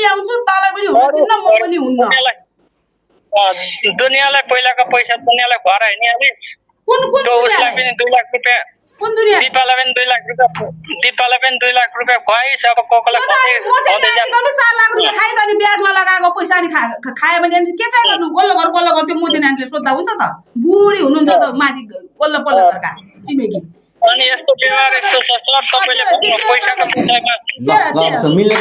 ल्याउँछु तँलाई पनि हुन दिन्न म पनि हुन्न दुनियाँलाई पहिलाको पैसा दुनियाँलाई घर हैन कुन कुन उसलाई पनि 2 लाख रुपैयाँ कुन दुनिया दिपालाई पनि 2 लाख रुपैयाँ खुवाइस अब कोकोलाई कतै कतै 4 लाख रुपैयाँ खाइ त नि ब्याजमा लगाएको पैसा नि खायो भने के चाहिँ गर्नु पल्लो घर त्यो मोदी नानीले सोध्दा हुन्छ त बुढी हुनुहुन्छ त माथि पल्लो घरका छिमेकी अनि यस्तो व्यवहार यस्तो छ सर तपाईले पैसाको विषयमा मिल्ने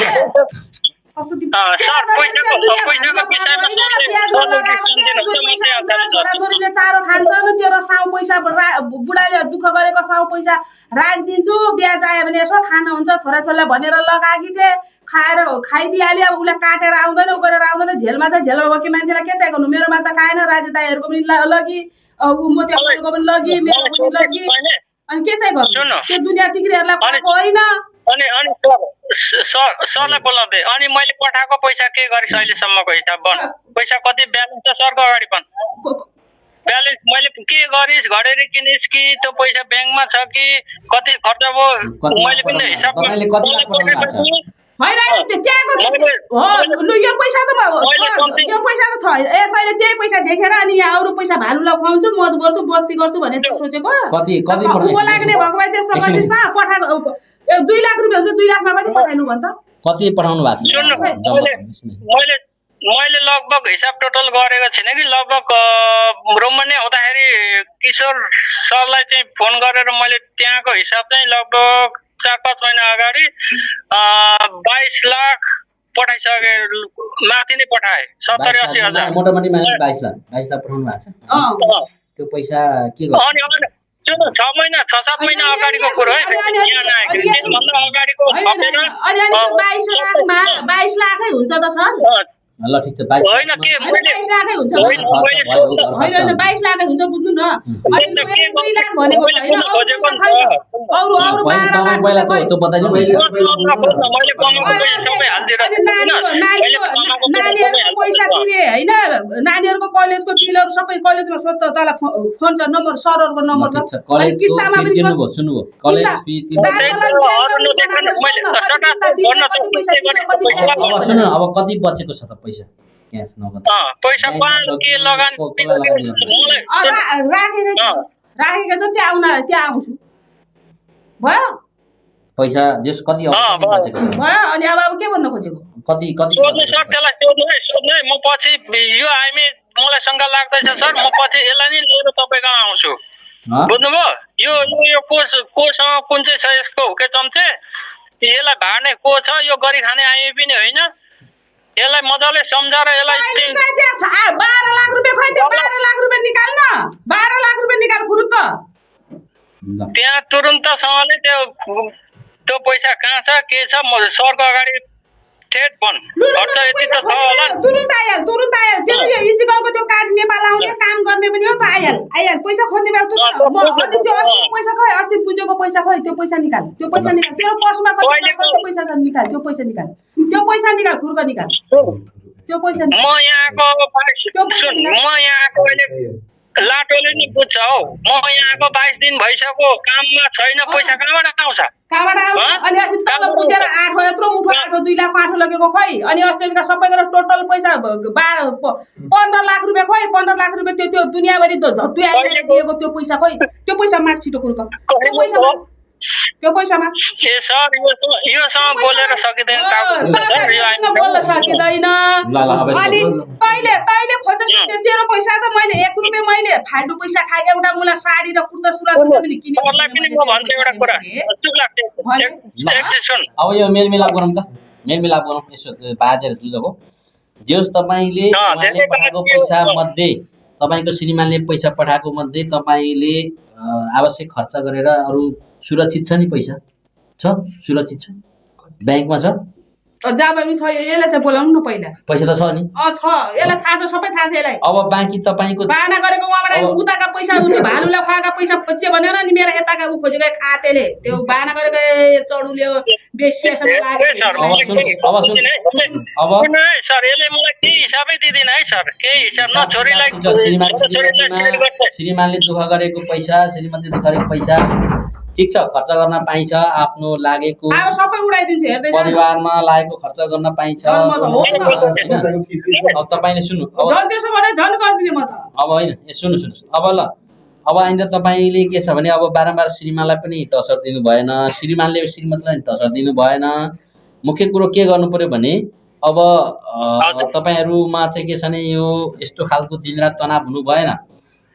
कस्तो छोराछोरीले चारो खान्छन् तेरो साउ पैसा बुढाले दुःख गरेको साउ पैसा राखिदिन्छु ब्याज आयो भने यसो खानु हुन्छ छोराछोरीलाई भनेर लगाएकी थिए खाएर खाइदिइहाल्यो अब उसलाई काटेर आउँदैन गरेर आउँदैन झेलमा त झेलमा भएकी मान्छेलाई के चाहिँ गर्नु मेरोमा त खाएन राजे दाईहरूको पनि लगी मोतीहरूको पनि लगी मेरो पनि लगी अनि के चाहिँ गर्नु त्यो दुनियाँ तिग्रीहरूलाई पठाएको होइन अनि सरलाई बोलाउँदै अनि मैले पठाएको पैसा के गरिस अहिलेसम्मको हिसाब बन पैसा कति ब्यालेन्स छ सरको अगाडि बन ब्यालेन्स मैले के गरिस घडेरी किनिस कि त्यो पैसा ब्याङ्कमा छ कि कति खर्च भयो मैले पनि हिसाब होइन यो पैसा त छ ए तैँले त्यही पैसा देखेर अनि यहाँ अरू पैसा भालुलाई खुवाउँछु मज गर्छु बस्ती गर्छु भनेर त्यो सोचेको लाग्ने भएको भए त्यस्तो गरिस् न पठाएको 2 लाख रुपैयाँ हुन्छ 2 लाखमा कति पठाइनु भन्छ कति पठाउनु भएको छ मैले लगभग हिसाब टोटल गरेको छैन कि लगभग रोमन्ने हुँदाखेरि किशोर सरलाई चाहिँ फोन गरेर मैले त्यहाँको हिसाब चाहिँ लगभग 4-5 महिना अगाडि 22 लाख पठाइसके माथि नै पठाए 70-80 हजार मोटामोटी 22 लाख पठाउनु भएको छ त्यो पैसा के गर्नु 6-7 महिना अगाडिको कुरो है त्यसभन्दा अगाडिको थपेर 22 लाखै हुन्छ त सर ल ठीक छ 22 होइन के 22 लाखै हुन्छ होइन 22 लाखै हुन्छ बुझ्नु न अनि 2 लाख भनेको हैन अरु 12 लाख पहिला त्यो बताइदिनु मैले कमाएको पैसा सबै हाल्दिएर नानीहरुको पैसा तिरे हैन नानीहरुको कलेजको बिलहरु सबै कलेजमा सोध्छ तँलाई फोन छ नम्बर सरहरुको नम्बर छ अनि किस्तामा पनि सुन्नुभयो कलेज फी अब कति बचेको छ त पैसा क्याश नगद पैसा के लगान राखेको छ त्यहाँ आउँछु भयो पैसा जस कति बचेको भयो अनि अब के भन्न खोजेको कति सोध्नु सर त्यसलाई सोध्नु म पछि यो हामी मलाई शंका लाग्दैछ सर म पछि यसलाई नि लिएर तपाईको आउँछु बुझ्नुभयो यो कोसँग कुन चाहिँ छ यसको हुके चम्चे यसलाई भाड्ने को छ यो गरी खाने आइए पनि होइन यसलाई मजाले सम्झाएर यसलाई 12 लाख रुपैयाँ खै त्यो 12 लाख रुपैयाँ निकाल न 12 लाख रुपैयाँ निकाल खुरुक्क त्यहाँ तुरुन्तसँगले त्यो पैसा कहाँ छ के छ म सरको अगाडि ठेट बन खर्च यति त छ होला तुरुन्त आइहाल त्यो यो इजिकलको त्यो कार्ड नेपाल आउने काम गर्ने पनि हो त आइहाल पैसा खोज्ने बेला तुरुन्त अनि त्यो अस्ति पैसा खै अस्ति पुजेको पैसा खै त्यो पैसा निकाल तेरो पर्समा कति पैसा छ निकाल त्यो पैसा निकाल खुर्क निकाल त्यो पैसा म यहाँको अहिले लाटोले नि बुझ्छ हौ म यहाँको 22 दिन भइसक्यो काममा छैन पैसा कहाँबाट आउँछ अनि अस्ति तल पुजेर 8 यत्रो मुठो 2 लाख 8 लगेको खै अनि अस्तिका सबै गरेर टोटल पैसा 15 लाख रुपैयाँ खै 15 लाख रुपैयाँ त्यो दुनियाभरि झत्तु आइले दिएको त्यो पैसा खै त्यो पैसा माग छिटो कुर्क त्यो पैसामा के सर योसँग बोलेर सकिदैन बोल्न सकिदैन अनि तैले खोजेछ तेरो पैसा त मैले 1 रुपैयाँ मैले फाल्टु पैसा खाए एउटा मलाई साडी र कुर्ता सुरुवाल पनि किने अब यो मेलमिलाप गरौँ यसो बाजेर जुझको जेस तपाईले उहाँले पठाएको पैसा मध्ये तपाईको श्रीमानले पैसा पठाएको मध्ये तपाईले आवश्यक खर्च गरेर अरु सुरक्षित छ नि पैसा छ सुरक्षित छ बैंकमा छ जाबा पनि छ यसलाई चाहिँ बोलाउनु न पहिला पैसा त छ नि छ यसलाई थाहा छ सबै थाहा छ यसलाई अब बाँकी तपाईको बाना गरेको उहाँबाट उताका पैसा उनी भालुलाई खुवाका पैसा खोज्छ भनेर नि मेरो यताका उ खोजेको खातेले त्यो बाना गरेको चडुले बेसियासँग लाग्यो अब सुन सर यसले मलाई के हिसाबै दिदिन है सर के हिसाब न छोरीलाई श्रीमानले दुःख गरेको पैसा श्रीमतीले दुःख गरेको पैसा ठिक छ, खर्च गर्न पाइन्छ, आफ्नो लागेको अब सबै उडाइदिन्छु हेर्दै जानु। परिवारमा लागेको खर्च गर्न पाइन्छ म त हो हैन। अब तपाईले सुन्नु, अब झन् त्यसो भने झन् गरिदिने म त। अब हैन सुन्नु अब ल, अब आइन्दा तपाईले के छ भने अब बारम्बार श्रीमानलाई पनि टसर दिनु भएन, श्रीमानले श्रीमतीलाई टसर दिनु भएन। मुख्य कुरो के गर्नु पर्यो भने अब तपाईहरुमा चाहिँ के छ भने यो यस्तो खालको दिनरात तनाव हुनु भएन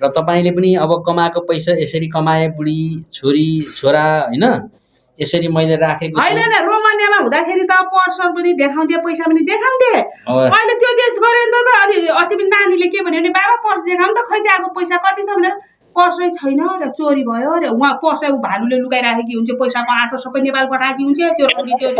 र तपाईले पनि अब कमाएको पैसा यसरी कमाए, बुढी छोरी छोरा हैन यसरी मैले राखेको छु। हैन रोमानियामा हुँदाखेरि त पर्सन पनि देखाउँथे, पैसा पनि देखाउँथे। अहिले त्यो देश गरे नि त। अनि अस्ति पनि नानीले के भन्यो भने बाबा पर्स देखाउनु त, खै त्यहाँको पैसा कति छ भनेर। पर्सै छैन र चोरी भयो रे। उहाँ पर्स भालुले लुकाइराखेकी हुन्छ, पैसाको आँटो सबै नेपाल पठाएकी हुन्छ। त्यो रन्डी त्यो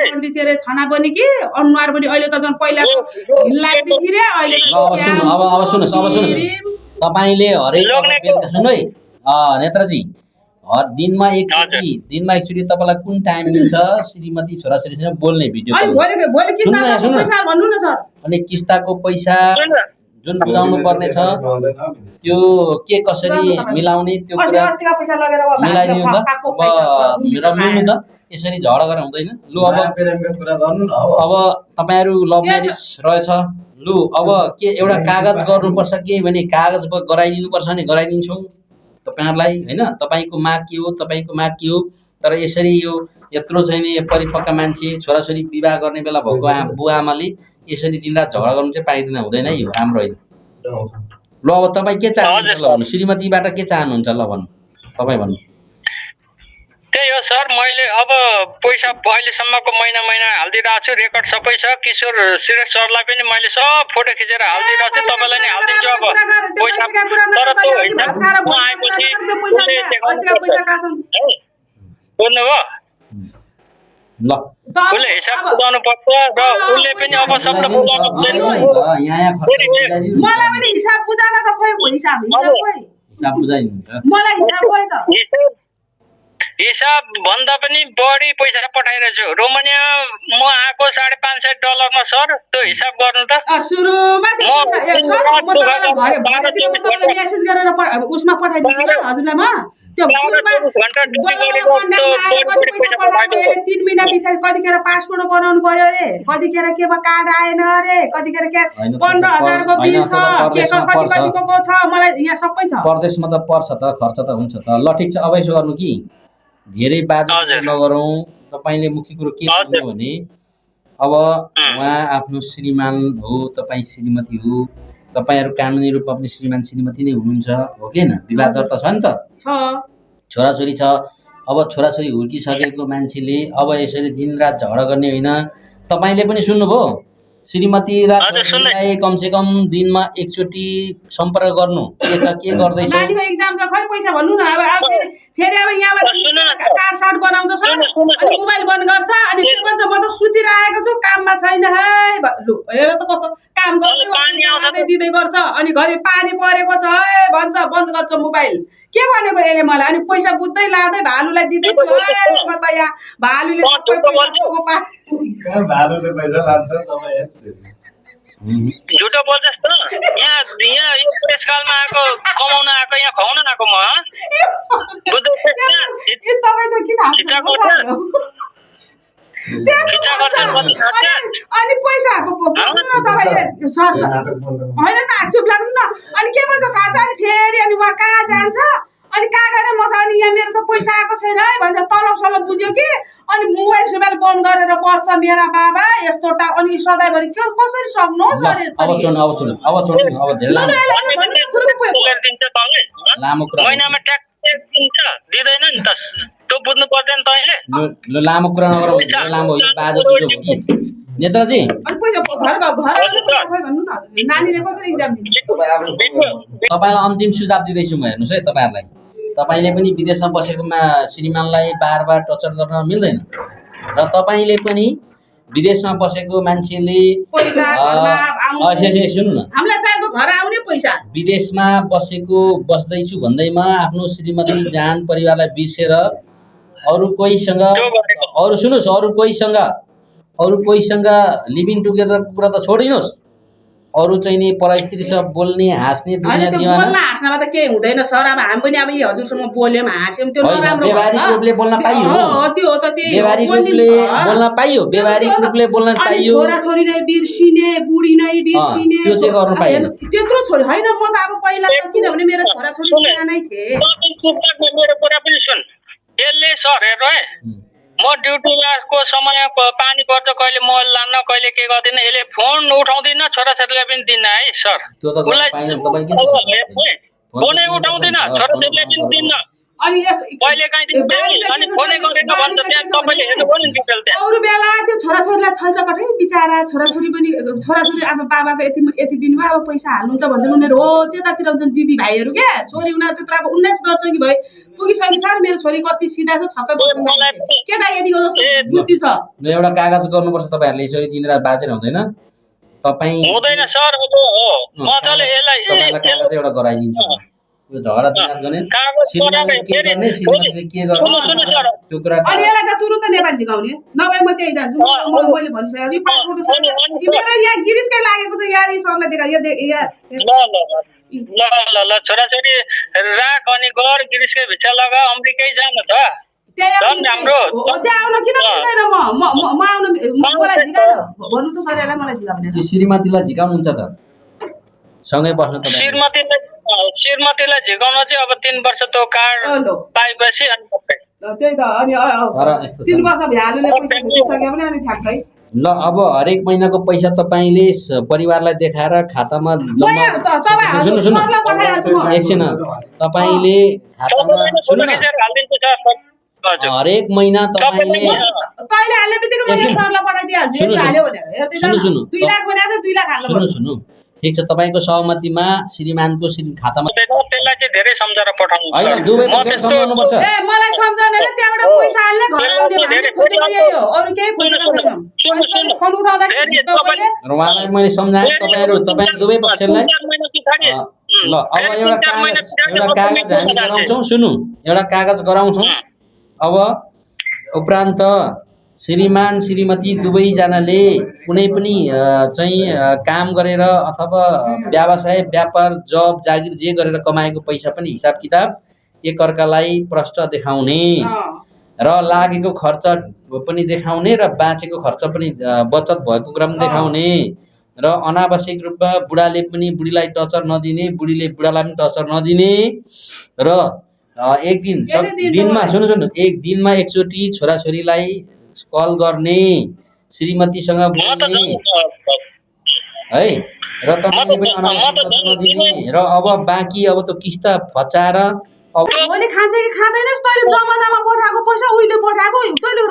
रन्डी चाहिँ छना पनि कि अनुहार पनि अहिले त झन् पहिलाको हिल लाग्दै रे। अहिले अब सुन्नुहोस् तपाईले हरेक बेलुका सुन्नु है नेत्रजी, दिनमा एकचोटि तपाईलाई कुन टाइम मिल्छ श्रीमती छोराछोरीसँग बोल्ने भिडियो कल। अनि किस्ताको पैसा जुन बुझाउनु पर्ने छ त्यो के कसरी मिलाउने त्यो कुरा मिलाइदिनु त। र मिल्नु त, यसरी झगडा गरेर हुँदैन। लु अब तपाईहरु लभ म्यारेज रहेछ, लु अब के एउटा कागज गर्नुपर्छ के भने कागज गराइदिनु पर्छ नि गराइदिन्छौँ तपाईहरुलाई हैन। तपाईको माग के हो, तपाईको माग के हो। तर यसरी यो यत्रो चाहिँ नि परिपक्व मान्छे छोराछोरी विवाह गर्ने बेला भएको बुवा आमाले यसरी दिनरात झगडा गर्नु चाहिँ पाइदिन हुँदैन है, यो राम्रो होइन। ल अब तपाईँ के चाहनुहुन्छ ल भन्नु, श्रीमतीबाट के चाहनुहुन्छ ल भन्नु, तपाईँ भन्नु। त्यही हो सर, मैले अब पैसा अहिलेसम्मको महिना हालिदिइरहेको छु, रेकर्ड सबै छ। किशोर श्रेष्ठ सरलाई पनि मैले सब फोटो खिचेर हालिदिइरहेको छु, तपाईँलाई नि हालिदिन्छु। अब पैसा तर त्यो आएपछि बुझ्नुभयो, ल उसले हिसाब बुझाउनु पर्छ र उसले पनि अब शब्द बुझाउनु पर्दैन। मलाई पनि हिसाब बुझाउन त खोइ हिसाब बुझाइदिन्छ मलाई हिसाब खोइ त। हिसाब भन्दा पनि बढी पैसा पठाइरहेछु रोमानिया। म आएको $550 सर, त्यो हिसाब गर्नु त। सुरुमा मेसेज गरेर उसमा पठाइदिन्छु ल हजुरलाई। म त्यो 3 महिना पछाडि कतिखेर पासपोर्ट बनाउनु पर्यो अरे, कतिखेर के भयो कार्ड आएन अरे, कतिखेर के 15,000 को बिल छ, के कतिको छ, मलाई यहाँ सबै छ। परदेशमा त पर्छ त, खर्च त हुन्छ त। ल ठिक छ, अब यसो गर्नु कि धेरै बात नगरौँ। तपाईले मुख्य कुरो के बुझ्नु भने अब उहाँ आफ्नो श्रीमान हो, तपाईँ श्रीमती हो, तपाईहरु कानुनी रूपमा पनि श्रीमान श्रीमती नै हुनुहुन्छ हो कि हैन। विवाह दर्ता छ नि त, छोराछोरी छ। अब छोराछोरी हुर्किसकेको मान्छेले अब यसरी दिनरात झगडा गर्ने होइन। तपाईले पनि सुन्नुभयो, श्रीमती र छोरीलाई कमसेकम दिनमा एकचोटि सम्पर्क गर्नु, के छ के गर्दैछ। नानीको एक्जाम छ, खै पैसा भन्नु न। अब फेरि अब यहाँबाट कार्ड सार्ट बनाउँछ सर, अनि मोबाइल बन्द गर्छ, अनि के भन्छ म त सुतिरहेको छु, काममा छैन है। लु हेर त कस्तो काम गर्दै दिँदै गर्छ, अनि घरि पानी परेको छ है भन्छ, बन्द गर्छ मोबाइल। के भनेको यसले मलाई? अनि पैसा बुझ्दै लाँदै भालुलाई दिँदै छु है। म त यहाँ भालुले झुटो बोल्छस् त। यहाँ यो प्रेसकालमा आएको कमाउन आएको, यहाँ खुवाउन आएको म अनि पैसा होइन न, चुप लाग्नु न। अनि के भन्छ थाहा छ? अनि फेरि अनि उहाँ कहाँ जान्छ, अनि कहाँ गएर म त अनि यहाँ मेरो त पैसा आएको छैन है भन्छ। तलब सलब बुझ्यो कि अनि मोबाइल सोबाइल बन्द गरेर बस्छ मेरा बाबा। यस्तो अनि सधैँभरि कसरी सक्नुहोस् अरे यस्तो। महिनामा ट्याक्स दिँदैन नि त, त्यो बुझ्नु पर्दैन तैँले। लामो कुरा नगरौँ, लामो बाजे बुझ्यो कि नेत्रजी। तपाईँलाई अन्तिम सुझाव दिँदैछु म, हेर्नुहोस् है तपाईँहरूलाई। तपाईँले पनि विदेशमा बसेकोमा श्रीमानलाई बार टर्चर गर्न मिल्दैन र तपाईँले पनि विदेशमा बसेको मान्छेले सुन्नु न, विदेशमा बस्दैछु भन्दैमा आफ्नो श्रीमती जान परिवारलाई बिर्सेर अरू कोहीसँग अरू कोहीसँग लिभिङ टुगेदरको कुरा त छोडिदिनुहोस्। अरू चाहिँ नि परस्त्रीसँग बोल्ने हाँस्ने दुनियाँ त्यो दिवाना बोल्न हाँस्नमा त केही हुँदैन सर अब हामी पनि अब यी हजुरसँग बोल्यौँ हाँस्यौँ त्यो होइन, नराम्रो व्यवहारिक भयो। रूपले बोल्न पाइयो हो, त्यो हो त त्यही हो, व्यवहारिक बोल्ने रूपले भयो। बोल्न पाइयो व्यवहारिक रूपले बोल्न अनि पाइयो छोराछोरी नै बिर्सिने बुढी नै बिर्सिने त्यो चाहिँ गर्नु पाइएन। त्यत्रो छोरी होइन म त अब पहिला त किनभने मेरो छोराछोरी सानै थिए। मेरो कुरा पनि सुन यसले सर हेर्नु है म ड्युटीको समय पानी पर्छ कहिले मल लान्न कहिले के गर्दिनँ यसले फोन उठाउँदिन छोराछोरीलाई पनि दिन्न है सर त्यो त गर्न पाइएन तपाईँ किन फोनै उठाउँदिन छोराछोरीलाई पनि दिन्न अनि कहिले काहीँ अनि फोनै गरेन भन्छ त्यहाँ तपाईँले हेर्नुभयो नि डिटेल त्यहाँ अरू बेला त्यो छोराछोरीलाई छल्चकट है बिचारा छोराछोरी अब बाबाको यति दिनमा अब पैसा हाल्नुहुन्छ भन्छन् उनीहरू हो त्यतातिर हुन्छन् दिदी भाइहरू क्या छोरी उनीहरू त्यत्र अब 19 वर्ष कि भए पुगिसके सर मेरो छोरी कति सिधा छ छक्कै पर्छ केटा यतिको जस्तो बुद्धि छ एउटा कागज गर्नुपर्छ तपाईँहरूले यसरी दिन रात बाँचेर हुँदैन तपाईँ हुँदैन सर अब हो मजाले तपाईँलाई कागज एउटा गराइदिन्छु यो झगडा दिनात गर्ने श्रीमानले के गर्ने श्रीमतीले के गर्ने त्यो कुरा अनि यसलाई त तुरुन्त नेपाल झिकाउने नभए म त्यही जान्छु मैले भनिसकेको छु पासपोर्ट छ मेरो यहाँ गिरिसकै लागेको छ यार सरलाई देखा ल छोराछोरी राख अनि गर गिरिसकै भित्र लगा अमेरिकै जानु त राम्रो त्यहाँ आउन किन मिल्दैन म आउन मलाई झिकाएर भन्नु त सर यसलाई मलाई झिका भने श्रीमतीलाई झिकाउनुहुन्छ त सँगै बस्नु त श्रीमतीलाई झिकाउन चाहिँ अब 3 वर्ष त्यो कार्ड पाएपछि त्यही त अनि 3 वर्ष भ्यालुले पैसा दिइसक्यो भने अनि ठ्याक्कै ल अब हरेक महिनाको पैसा तपाईँले परिवारलाई देखाएर खातामा जम्मा एकछिन तपाईँले खातामा सुन्नु न हरेक महिना तपाईँले तैले हाल्ने बित्तिकै मैले सरलाई पठाइदिइहाल्छु यति हाल्यो भनेर सुन्नु 2 लाख बनाएको 2 लाख हाल्नु सुन्नु ठिक छ तपाईँको सहमतिमा श्रीमानको खातामा त्यसलाई चाहिँ धेरै सम्झाएर पठाउनु हैन दुवै पक्ष सम्झाउनुपर्छ ए मलाई सम्झाउनेले त्यहाँबाट पैसा हाल्ने घर आउने भने खोजेको यही हो अरु केही खोजेको छैन फोन उठाउँदाखेरि उहाँलाई मैले सम्झाएँ तपाईहरु दुवै पक्षलाई ल अब एउटा कागज हामी गराउँछौं सुन्नु एउटा कागज गराउँछौं अब उपरान्त श्रीमान श्रीमती दुवैजनाले कुनै पनि चाहिँ काम गरेर अथवा व्यवसाय व्यापार जब जागिर जे गरेर कमाएको पैसा पनि हिसाब किताब एकअर्कालाई प्रष्ट देखाउने र लागेको खर्च पनि देखाउने र बाँचेको खर्च पनि बचत भएको क्रम देखाउने र अनावश्यक रूपमा बुढाले पनि बुढीलाई टचर नदिने बुढीले बुढालाई पनि टचर नदिने र एक दिनमा सुन्नु एक दिनमा एकचोटी छोराछोरीलाई कल गर्ने श्रीमतीसँग बोल्ने है र तपाईले पनि अनावश्यक नदिने र अब बाँकी अब त किस्त फचाएर मैले खान्छ कि खाँदैनस् तैले जमानामा पठाएको पैसा उहिले पठाएको तैले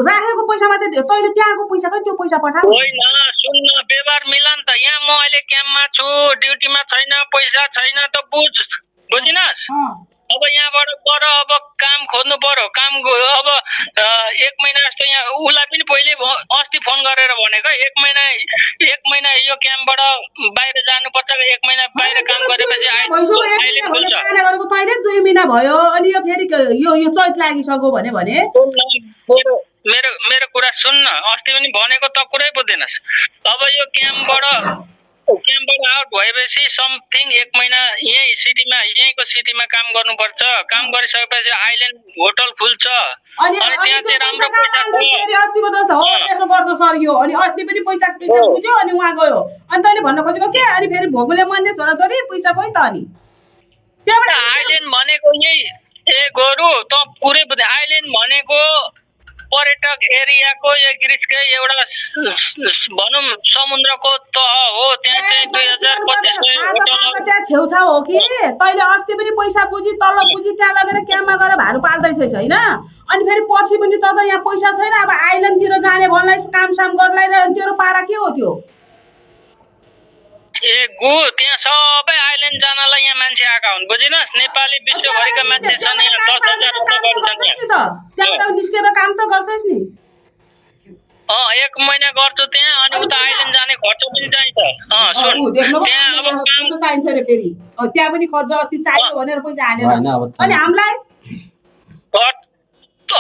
राखेको पैसा मात्रै तैले त्यहाँको पैसा कति त्यो पैसा पठाऊ होइन सुन्न व्यवहार मिलान त यहाँ म अहिले क्याम्पमा छु ड्युटीमा छैन पैसा छैन त बुझिनस् अब यहाँबाट गर अब काम खोज्नु पर्यो काम अब 1 महिना जस्तो यहाँ उलाई पनि पहिले अस्ति फोन गरेर भनेको 1 महिना यो क्याम्पबाट बाहिर जानुपर्छ 1 महिना बाहिर काम गरेपछि गरेको तैले 2 महिना भयो अनि यो फेरि यो चैत लागिसक्यो भने मेरो कुरा सुन्न अस्ति पनि भनेको त कुरै बुझ्दैनस् अब यो क्याम्पबाट आउट भएपछि समथिङ 1 महिना यही सिटीमा यहीँको सिटीमा काम गर्नुपर्छ काम गरिसकेपछि आइल्यान्ड होटल खुल्छ अनि त्यहाँ चाहिँ राम्रो पैसा फेरि अस्तिको जस्तो हो यसो गर्छ सर यो अनि अस्ति पनि पैसा बुझ्यो अनि उहाँ गयो अनि तैले भन्न खोजेको के अनि फेरि भोगुले मन्ने छोराछोरी पैसा खोइ त अनि त्यहाँबाट आइल्यान्ड भनेको यही गोरु त पुरै बुझ्दै आइल्यान्ड भनेको पर्यटक एरियाको यो गिरिजकै एउटा भनौं समुद्रको तह हो त्यहाँ चाहिँ 2025 त्यहाँ छेउछाउ हो कि तैले अस्ति पनि पैसा बुझी तल बुझी त्यहाँ लगेर क्याम्पमा गएर भाडु पाल्दै छैस हैन अनि फेरि पर्सि पनि त यहाँ पैसा छैन अब आइल्यान्डतिर जाने भन्लाई कामसाम गर्नलाई र तेरो पारा के हो त्यो त्यहाँ सबै आइल्यान्ड जानलाई यहाँ मान्छे आएका हुन् बुझिनस् नेपाली विश्वभरिका मान्छे छन् यहाँ 10,000 रुपैयाँ गर्छन् त्यहाँबाट निस्केर काम त गर्छस् नि 1 महिना गर्छु त्यहाँ अनि उता आइल्यान्ड जाने खर्च पनि चाहिन्छ सुन त्यहाँ अब काम चाहिन्छ रे फेरि त्यहाँ पनि खर्च अस्ति चाहियो भनेर पैसा हालेर अनि हामीलाई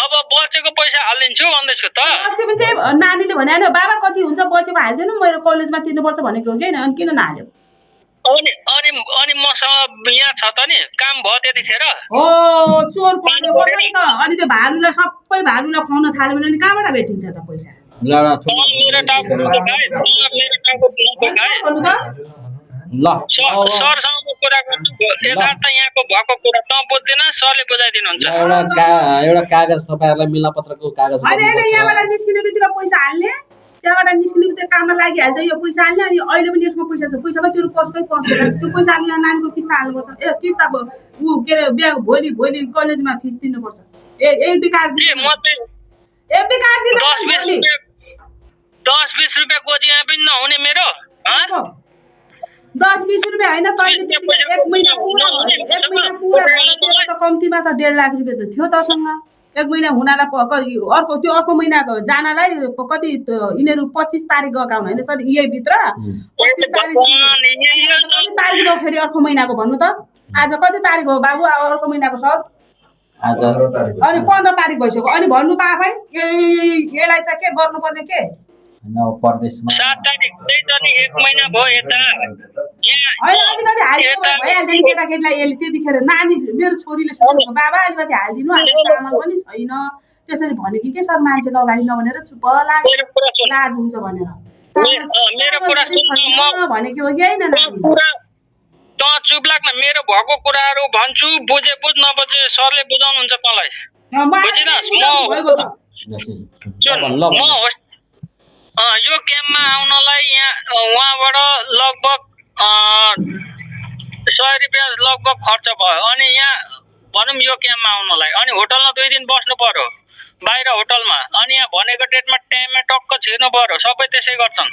अब बचेको पैसा हालिदिन्छु भन्दैछु त। अस्ति पनि त्यही नानीले भने होइन बाबा कति हुन्छ बचेको हालिदिनु मेरो कलेजमा तिर्नुपर्छ भनेको हो कि होइन अनि किन नहाल्यो अनि अनि अनि मसँग यहाँ छ त नि काम भयो त्यतिखेर। हो चोर पक्रेको हो नि त अनि त्यो भालुलाई सबै भालुलाई खुवाउन थाल्यो भने अनि कहाँबाट भेटिन्छ त पैसा मेरो टाउको नपकाए मेरो टाउको नपकाए भन्नु त ल सरसँग कुरा गर्नु यथार्थ यहाँको भएको कुरा त बुझ्दैन सरले बुझाइदिनुहुन्छ। एउटा कागज तपाईहरुलाई मिलपत्रको कागज होइन होइन यहाँबाट निस्किने बित्तिकै पैसा हाल्ने त्यहाँबाट निस्किने बित्तिकै काममा लागिहाल्छ यो पैसा हाल्ने अनि अहिले पनि यसमा पैसा छ पैसा त्यो पर्छकै पर्दैन त्यो पैसा हाल्ने यहाँ नानीको किस्ता हाल्नुपर्छ ए किस्ता ऊ के अरे बिहा भोलि कलेजमा फिस तिर्नुपर्छ एफडी कार्ड एफडी कार्ड दिँदा 10-20 रुपियाँ गोजिया पनि नहुने मेरो 10-20 रुपियाँ होइन तैँले त्यतिखेर एक महिना पुरा त कम्तीमा त 1.5 लाख रुपियाँ त थियो तसँग एक महिना हुनालाई अर्को महिनाको जानलाई कति यिनीहरू 25 तारिक गएका हुन् होइन सर यही भित्र 25 तारिक गयो फेरि अर्को महिनाको भन्नु त आज कति तारिक हो बाबु अर्को महिनाको सर आज अनि 15 तारिक भइसक्यो अनि भन्नु त आफै यसलाई चाहिँ के गर्नुपर्ने के परदेशमा 7 तारिक 2 तारिक एक महिना भयो यता होइन अलिकति हालिदिनु भइहाल्छ नि केटाकेटीलाई यसले त्यतिखेर नानी मेरो छोरीले सोधेको बाबा अलिकति हालिदिनु हाम्रो चामल पनि छैन त्यसरी भन्यो कि के सर मान्छेको अगाडि नभनेर चुप लाज हुन्छ भनेर मेरो कुरा भनेको हो कि होइन त चुप लाग्न मेरो भएको कुराहरू भन्छु बुझे बुझ नबुझे सरले बुझाउनुहुन्छ तँलाई बुझिनस् यो क्याम्पमा आउनलाई यहाँ उहाँबाट लगभग 100 रुपियाँ लगभग खर्च भयो अनि यहाँ भनौँ यो क्याम्पमा आउनलाई अनि होटलमा 2 दिन बस्नु पर्यो बाहिर होटलमा अनि यहाँ भनेको डेटमा टाइममा टक्क छिर्नु पर्यो सबै त्यसै गर्छन्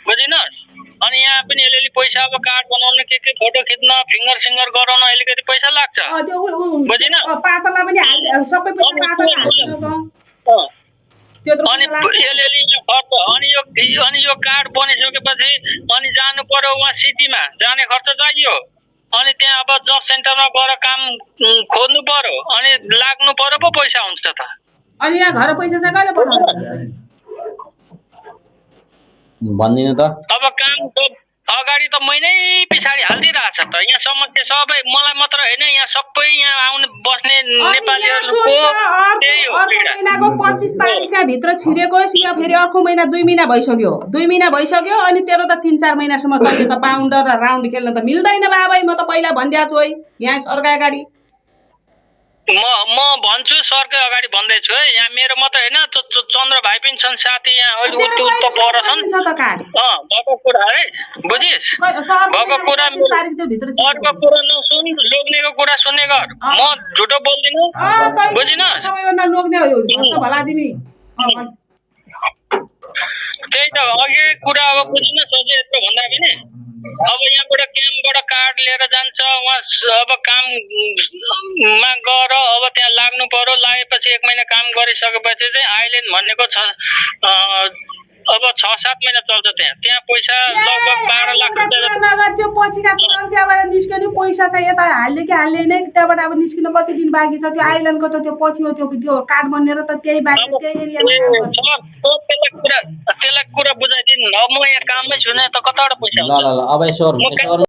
बुझिनस् अनि यहाँ पनि अलिअलि पैसा अब कार्ड बनाउन के फोटो खिच्न फिङ्गर सिङ्गर गराउन अलिकति पैसा लाग्छ बुझिन पातला पनि सबै पैसा पातला अनि अलिअलि खर्च अनि यो कार्ड बनिसकेपछि अनि जानु पर्यो उहाँ सिटीमा जाने खर्च चाहियो अनि त्यहाँ अब जब सेन्टरमा गएर काम खोज्नु पर्यो अनि लाग्नु पर्यो पो पैसा हुन्छ त अनि यहाँ घर पैसा चाहिँ कहिले पठाउनु भन्दिनु त अब काम अगाडि त महिनै पछाडि हालिदिरहेछ त यहाँ समस्या सबै मलाई मात्र होइन यहाँ सबै यहाँ आउने बस्ने नेपालीहरूको त्यही हो महिनाको 25 तारिक त्यहाँ भित्र छिरेको या फेरि अर्को महिना 2 महिना भइसक्यो 2 महिना भइसक्यो अनि तेरो त 3-4 महिनासम्म तैँले त पाउन्डर र राउन्ड खेल्न त मिल्दैन बाबै म त पहिला भनिदिएको छु है यहाँ सरकार अगाडि म भन्छु सरकै अगाडि भन्दैछु है यहाँ मेरो मात्र होइन चन्द्र भाइ पनि छन् साथी यहाँ त पर छन् भएको कुरा है बुझिस् भएको कुरा अर्को कुरा नसुन लोग्नेको कुरा सुन्ने गर म झुटो बोल्दिनँ बुझिनस् त्यही त अघि कुरा अब बुझ्न सके यस्तो भन्दा पनि अब यहाँबाट क्याम्पबाट कार्ड लिएर जान्छ उहाँ अब काममा गएर अब त्यहाँ लाग्नु पर्यो लागेपछि 1 महिना काम गरिसकेपछि चाहिँ आइल्यान्ड भनेको छ अब 6-7 महिना चल्छ त्यहाँ पैसा लगभग 12 लाख रुपैयाँ त्यो पछिका कुरा त्यहाँबाट निस्क्यो पैसा चाहिँ यता हाल्ने कि हाल्ने नै त्यहाँबाट अब निस्किन कति दिन बाँकी छ त्यो आइल्यान्डको त त्यो पछि हो त्यो कार्ड बनेर त त्यही बाहिर त्यही एरियामा त्यसलाई कुरा बुझाइदिनु अब म यहाँ काममै छु नि त कताबाट पैसा ल अब यसो